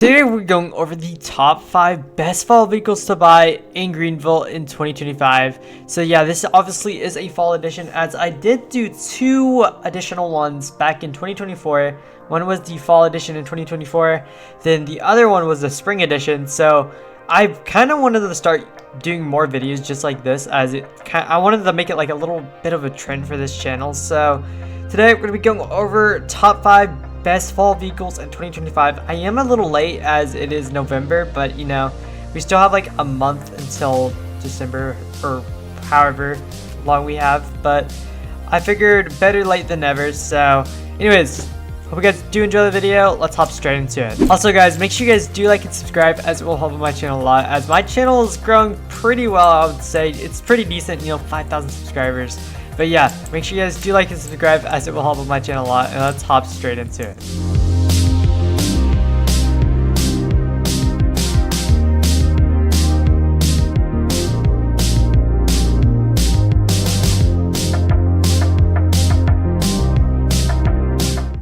Today we're going over the top 5 best fall vehicles to buy in Greenville in 2025. So yeah, this obviously is a fall edition, as I did do 2 additional ones back in 2024. One was the fall edition in 2024, then the other one was the spring edition. So I kind of wanted to start doing more videos just like this, as I wanted to make it like a little bit of a trend for this channel. So today we're going to be going over top 5 best fall vehicles in 2025. I am a little late as it is November, but you know, we still have like a month until December, or however long we have, but I figured better late than never. So anyways, hope you guys do enjoy the video. Let's hop straight into it. Also guys, make sure you guys do like and subscribe, as it will help my channel a lot, as my channel is growing pretty well. I would say it's pretty decent, you know, 5,000 subscribers. But yeah, make sure you guys do like and subscribe, as it will help with my channel a lot. And let's hop straight into it.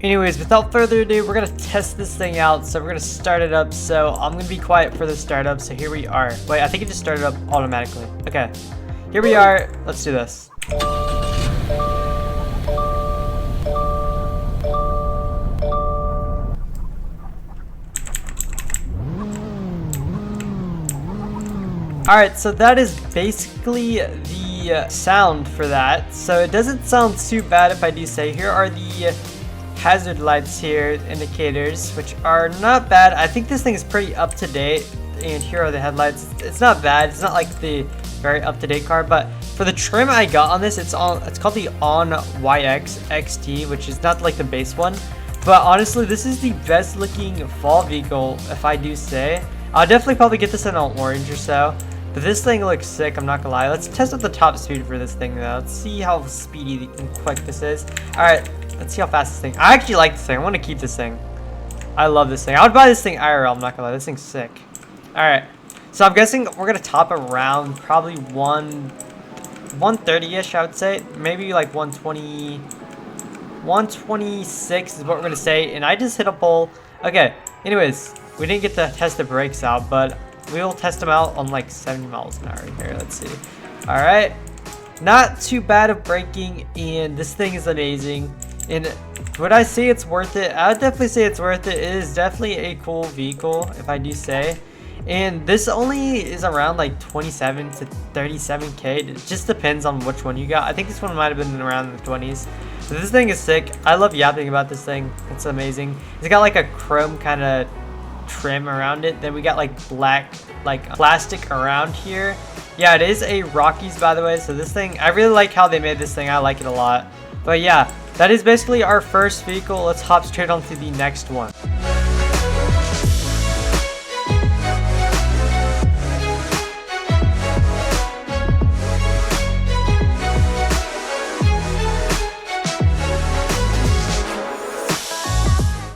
Anyways, without further ado, we're gonna test this thing out. So we're gonna start it up. So I'm gonna be quiet for the startup. So here we are. Wait, I think it just started up automatically. Okay, here we are. Let's do this. Alright, so that is basically the sound for that. So it doesn't sound too bad if I do say. Here are the hazard lights here, indicators, which are not bad. I think this thing is pretty up to date. And here are the headlights. It's not bad. It's not like the very up to date car, but for the trim I got on this, it's called the On YX XT, which is not like the base one. But honestly, this is the best looking fall vehicle, if I do say. I'll definitely probably get this in an orange or so. But this thing looks sick, I'm not gonna lie. Let's test out the top speed for this thing though. Let's see how speedy and quick this is. Alright, let's see how fast this thing. I actually like this thing. I want to keep this thing. I love this thing. I would buy this thing IRL, I'm not gonna lie. This thing's sick. Alright, so I'm guessing we're gonna top around probably 130-ish, I would say. Maybe like 120, 126 is what we're gonna say. And I just hit a pole. Okay, anyways, we didn't get to test the brakes out, but we will test them out on like 70 miles an hour here. Let's see. All right, not too bad of braking, and this thing is amazing. And would I say it's worth it? I would definitely say it's worth it. It is definitely a cool vehicle, if I do say. And this only is around like 27 to 37k. It just depends on which one you got. I think this one might have been around the 20s. So this thing is sick. I love yapping about this thing. It's amazing. It's got like a chrome kind of trim around it. Then we got like black like plastic around here. Yeah, it is a Rockies, by the way. So this thing, I really like how they made this thing. I like it a lot. But yeah, that is basically our first vehicle. Let's hop straight on to the next one.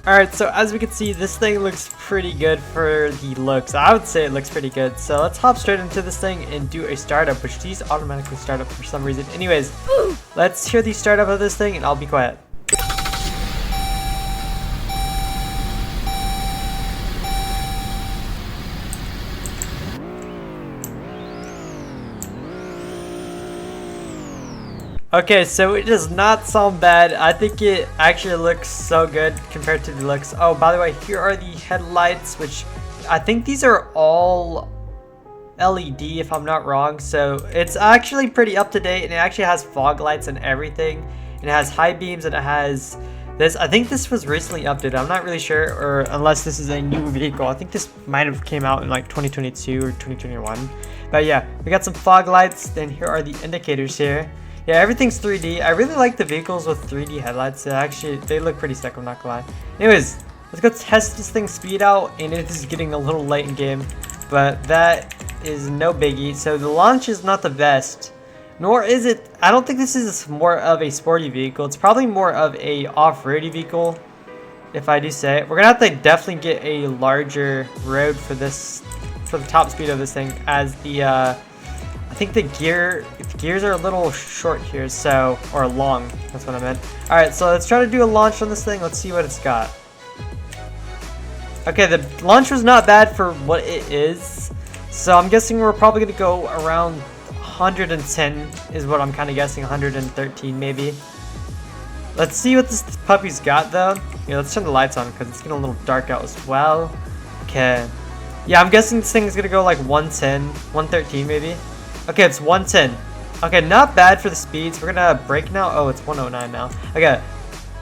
Alright, so as we can see, this thing looks pretty good for the looks. I would say it looks pretty good. So let's hop straight into this thing and do a startup, which these automatically start up for some reason. Anyways, let's hear the startup of this thing and I'll be quiet. Okay, so it does not sound bad. I think it actually looks so good compared to the looks. Oh, by the way, here are the headlights, which I think these are all LED, if I'm not wrong. So it's actually pretty up to date, and it actually has fog lights and everything. And it has high beams, and it has this. I think this was recently updated. I'm not really sure, or unless this is a new vehicle. I think this might have came out in like 2022 or 2021. But yeah, we got some fog lights. Then here are the indicators here. Yeah, everything's 3D. I really like the vehicles with 3D headlights. They look pretty sick, I'm not gonna lie. Anyways, let's go test this thing's speed out, and it is getting a little late in game, but that is no biggie. So the launch is not the best, nor is it, I don't think this is more of a sporty vehicle. It's probably more of a off-roady vehicle, if I do say it. We're gonna have to definitely get a larger road for this, for the top speed of this thing, as the I think the gears are a little short here, so, or long, that's what I meant. Alright, so let's try to do a launch on this thing. Let's see what it's got. Okay, the launch was not bad for what it is. So I'm guessing we're probably going to go around 110 is what I'm kind of guessing. 113 maybe. Let's see what this puppy's got though. Yeah, let's turn the lights on because it's getting a little dark out as well. Okay. Yeah, I'm guessing this thing is going to go like 110, 113 maybe. Okay, it's 110. Okay, not bad for the speeds. We're going to brake now. Oh, it's 109 now. Okay.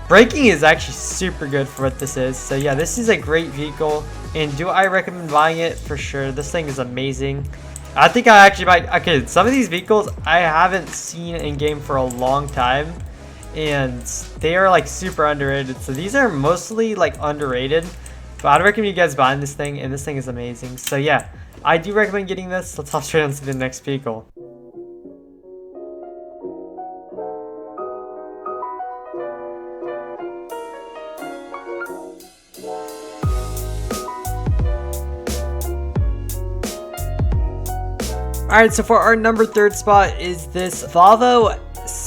Braking is actually super good for what this is. So yeah, this is a great vehicle. And do I recommend buying it? For sure. This thing is amazing. I think I actually might. Okay, some of these vehicles I haven't seen in game for a long time. And they are like super underrated. So these are mostly like underrated. But I'd recommend you guys buying this thing. And this thing is amazing. So yeah, I do recommend getting this. Let's hop straight on to the next vehicle. Alright, so for our number 3rd spot is this Volvo.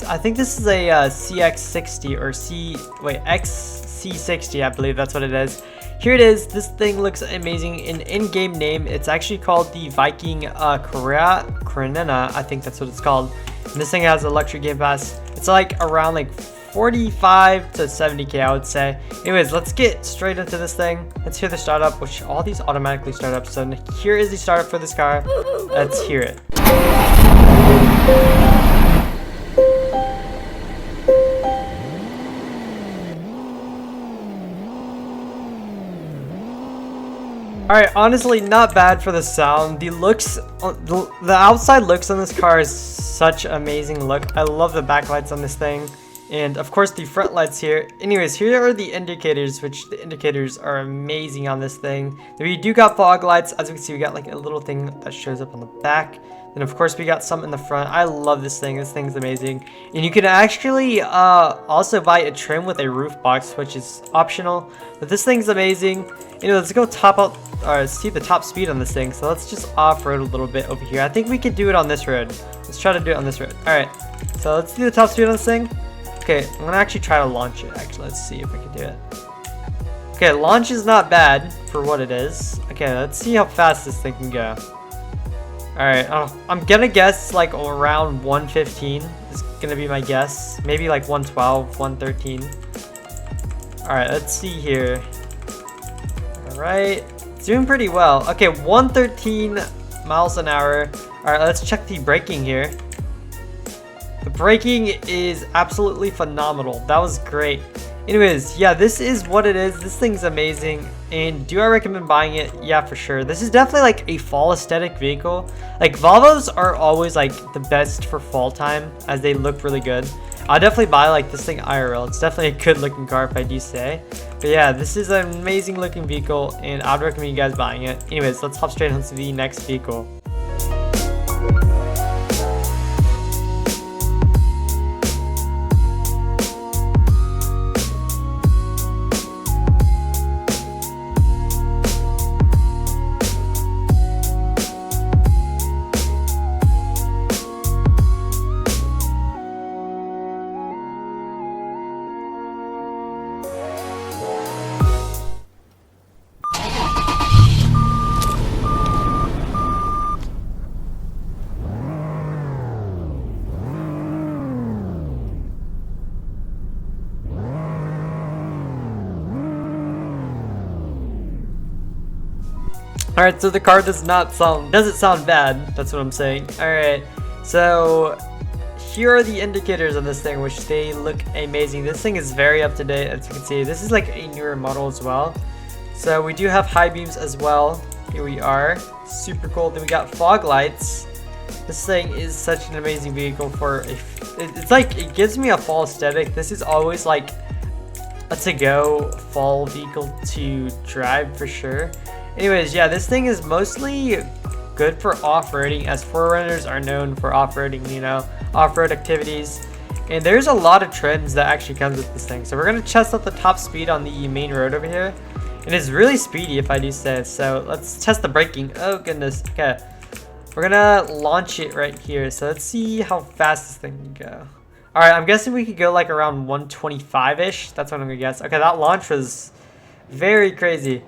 I think this is a CX60 or XC60, I believe that's what it is. Here it is. This thing looks amazing. In-game name, it's actually called the Viking Karenina. I think that's what it's called. And this thing has electric game pass. It's like around like 45 to 70k, I would say. Anyways, let's get straight into this thing. Let's hear the startup, which all these automatically start up. So here is the startup for this car. Let's hear it. Alright, honestly, not bad for the sound. The outside looks on this car is such amazing look. I love the backlights on this thing. And of course the front lights here. Anyways, here are the indicators, which the indicators are amazing on this thing. We do got fog lights. As we can see, we got like a little thing that shows up on the back. And of course we got some in the front. I love this thing. This thing's amazing. And you can actually also buy a trim with a roof box, which is optional. But this thing's amazing. Anyway, let's go top out or see the top speed on this thing. So let's just off-road a little bit over here. I think we can do it on this road. Let's try to do it on this road. Alright, so let's do the top speed on this thing. Okay, I'm gonna actually try to launch it. Actually, let's see if I can do it. Okay, launch is not bad for what it is. Okay, let's see how fast this thing can go. Alright, I'm gonna guess like around 115 is gonna be my guess. Maybe like 112, 113. Alright, let's see here. Alright, it's doing pretty well. Okay, 113 miles an hour. Alright, let's check the braking here. The braking is absolutely phenomenal. That was great. Anyways, yeah, this is what it is. This thing's amazing. And do I recommend buying it? Yeah, for sure. This is definitely like a fall aesthetic vehicle. Like Volvos are always like the best for fall time as they look really good. I'll definitely buy like this thing IRL. It's definitely a good looking car if I do say. But yeah, this is an amazing looking vehicle and I'd recommend you guys buying it. Anyways, let's hop straight onto the next vehicle. Alright, so the car doesn't sound bad, that's what I'm saying. Alright, so here are the indicators on this thing, which they look amazing. This thing is very up to date, as you can see. This is like a newer model as well. So we do have high beams as well. Here we are, super cool. Then we got fog lights. This thing is such an amazing vehicle for, it's like, it gives me a fall aesthetic. This is always like a to-go fall vehicle to drive for sure. Anyways, yeah, this thing is mostly good for off-roading, as 4Runners are known for off-roading, you know, off-road activities. And there's a lot of trends that actually comes with this thing. So we're going to test out the top speed on the main road over here. And it's really speedy if I do say so. Let's test the braking. Oh, goodness. Okay. We're going to launch it right here. So let's see how fast this thing can go. Alright, I'm guessing we could go like around 125-ish. That's what I'm going to guess. Okay, that launch was very crazy.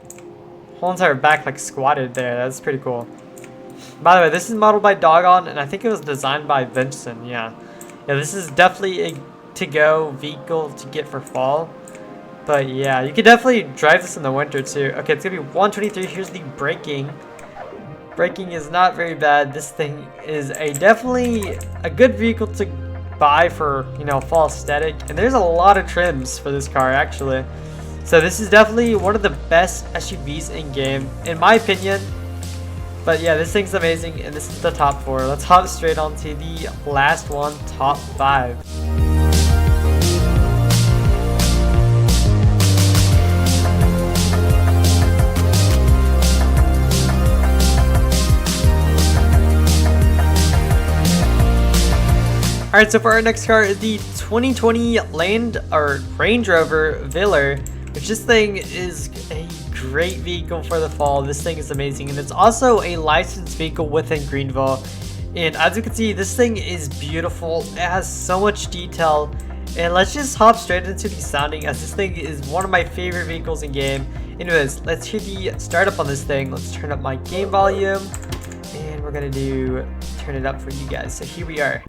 whole entire back like squatted there. That's pretty cool. By the way, this is modeled by Dogon, and I think it was designed by Vincent. Yeah, this is definitely a to-go vehicle to get for fall. But yeah, you could definitely drive this in the winter too. Okay, it's gonna be 123. Here's the braking. Braking is not very bad. This thing is definitely a good vehicle to buy for, you know, fall aesthetic. And there's a lot of trims for this car actually. So this is definitely one of the best SUVs in game, in my opinion. But yeah, this thing's amazing, and this is the top 4. Let's hop straight on to the last one, top 5. Alright, so for our next car is the 2020 Range Rover Velar, which this thing is a great vehicle for the fall. This thing is amazing, and it's also a licensed vehicle within Greenville. And as you can see, this thing is beautiful. It has so much detail. And let's just hop straight into the sounding, as this thing is one of my favorite vehicles in game. Anyways, let's hear the startup on this thing. Let's turn up my game volume, and we're gonna turn it up for you guys. So here we are.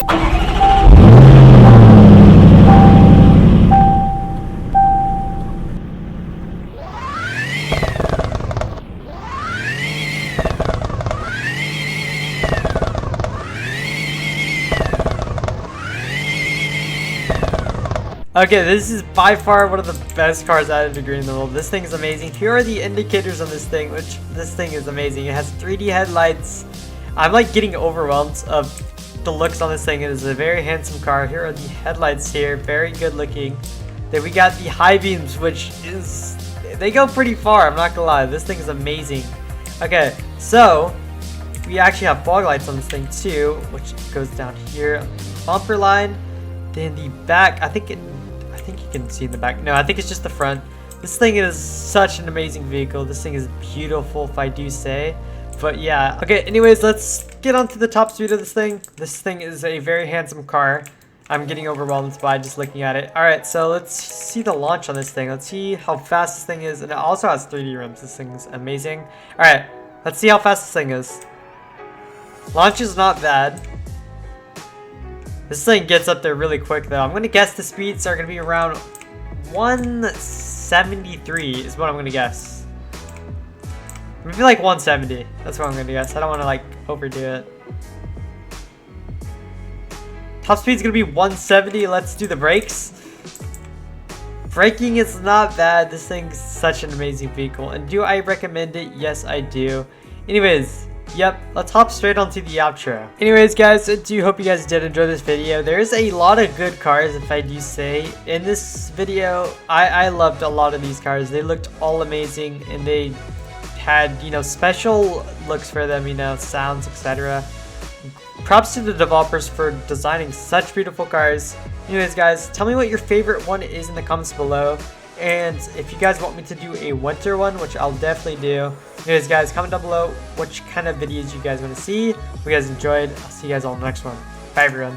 Okay, this is by far one of the best cars out of the Greenville. This thing is amazing. Here are the indicators on this thing, which this thing is amazing. It has 3D headlights. I'm like getting overwhelmed of the looks on this thing. It is a very handsome car. Here are the headlights here, very good looking. Then we got the high beams, which they go pretty far, I'm not gonna lie. This thing is amazing. Okay, so we actually have fog lights on this thing too, which goes down here on the bumper line. Then the back, I think you can see in the back. No, I think it's just the front. This thing is such an amazing vehicle. This thing is beautiful, if I do say. But yeah, okay, anyways, let's get on to the top speed of this thing. This thing is a very handsome car. I'm getting overwhelmed by just looking at it. Alright, so let's see the launch on this thing. Let's see how fast this thing is. And it also has 3D rims. This thing's amazing. Alright, let's see how fast this thing is. Launch is not bad. This thing gets up there really quick though. I'm gonna guess the speeds are gonna be around 173 is what I'm gonna guess. Maybe like 170. That's what I'm gonna guess. I don't wanna like overdo it. Top speed's gonna be 170. Let's do the brakes. Braking is not bad. This thing's such an amazing vehicle. And do I recommend it? Yes, I do. Anyways, yep, let's hop straight onto the outro. Anyways, guys, I do hope you guys did enjoy this video. There's a lot of good cars, if I do say. In this video, I loved a lot of these cars. They looked all amazing, and they had, you know, special looks for them, you know, sounds, etc. Props to the developers for designing such beautiful cars. Anyways, guys, tell me what your favorite one is in the comments below. And if you guys want me to do a winter one, which I'll definitely do. Anyways, guys, comment down below which kind of videos you guys want to see. If you guys enjoyed, I'll see you guys all in the next one. Bye, everyone.